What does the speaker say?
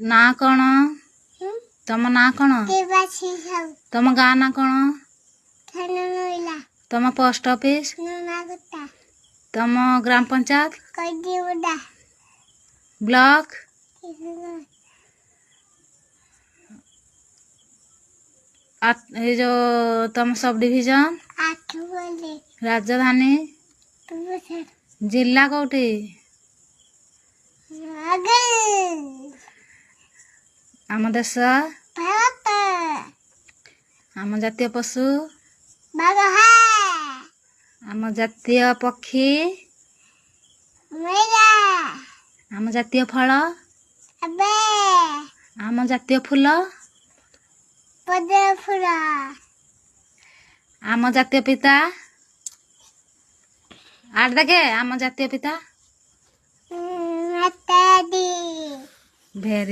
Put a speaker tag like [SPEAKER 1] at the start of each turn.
[SPEAKER 1] ନା କଣ? ତମ ନା କଣ? ତମ ଗାଁ ନା କଣ? ତମ ପୋଷ୍ଟ ଅଫିସ? ତମ ଗ୍ରାମ ପଞ୍ଚାୟତ? ବ୍ଲକ? ଏ ଯୋଉ ତମ सब डिविजन? राजधानी? जिला कोठी? आम देश? आम जातीय पशु? आम जातीय पक्षी? आम जातीय फल? आम जातीय फूल? आम जातीय पिता? आठ देखे आम जातीय पिता? भेरी